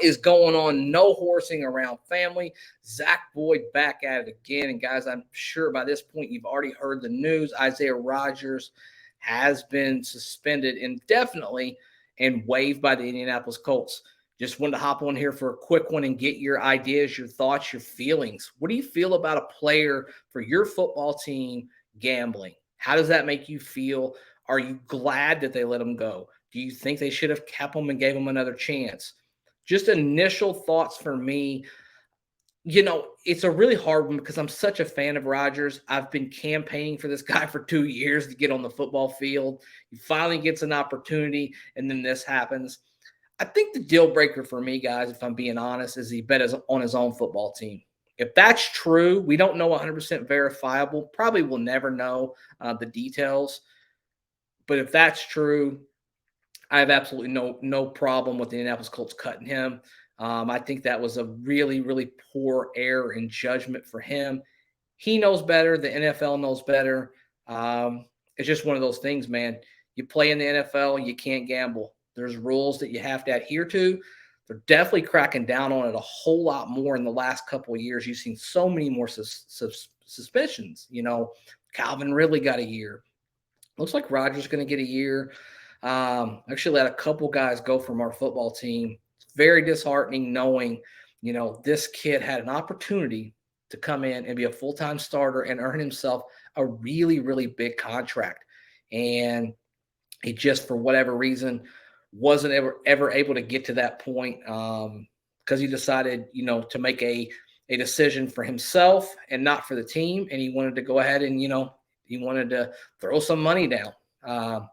What is going on? No horsing around, family. Zach Boyd back at it again. And guys, I'm sure by this point you've already heard the news. Isaiah Rodgers has been suspended indefinitely and waived by the Indianapolis Colts. Just wanted to hop on here for a quick one and get your ideas, your thoughts, your feelings. What do you feel about a player for your football team gambling? How does that make you feel? Are you glad that they let him go? Do you think they should have kept him and gave him another chance? Just initial thoughts for me. It's a really hard one because I'm such a fan of Rodgers. I've been campaigning for this guy for 2 years to get on the football field. He finally gets an opportunity, and then this happens. I think the deal breaker for me, guys, if I'm being honest, is he bet on his own football team. If that's true, we don't know 100% verifiable. Probably will never know the details. But if that's true, I have absolutely no problem with the Indianapolis Colts cutting him. I think that was a really, really poor error in judgment for him. He knows better. The NFL knows better. It's just one of those things, man. You play in the NFL, you can't gamble. There's rules that you have to adhere to. They're definitely cracking down on it a whole lot more in the last couple of years. You've seen so many more suspicions. Calvin Ridley got a year. Looks like Rodgers going to get a year. Actually let a couple guys go from our football team. It's very disheartening knowing, this kid had an opportunity to come in and be a full-time starter and earn himself a really, really big contract. And he just, for whatever reason, wasn't ever able to get to that point because he decided, to make a decision for himself and not for the team. And he wanted to go ahead and, he wanted to throw some money down.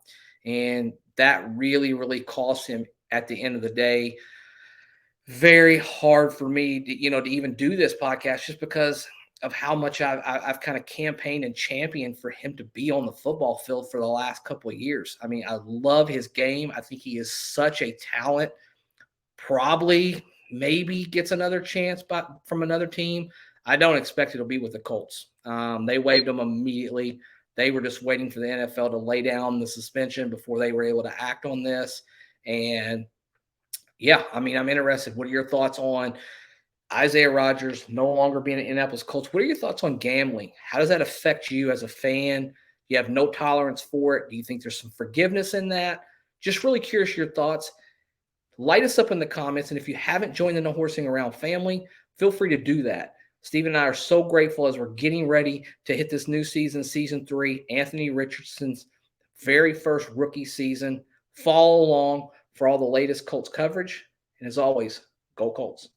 And that really, really cost him at the end of the day. Very hard for me to even do this podcast just because of how much I've kind of campaigned and championed for him to be on the football field for the last couple of years. I mean, I love his game. I think he is such a talent. Probably, maybe gets another chance from another team. I don't expect it'll be with the Colts. They waived him immediately. They were just waiting for the NFL to lay down the suspension before they were able to act on this. And yeah, I mean, I'm interested. What are your thoughts on Isaiah Rodgers no longer being an Indianapolis Colts? What are your thoughts on gambling? How does that affect you as a fan? You have no tolerance for it. Do you think there's some forgiveness in that? Just really curious your thoughts. Light us up in the comments. And if you haven't joined the No Horsing Around family, feel free to do that. Steve and I are so grateful as we're getting ready to hit this new season, season 3, Anthony Richardson's very first rookie season. Follow along for all the latest Colts coverage. And as always, go Colts.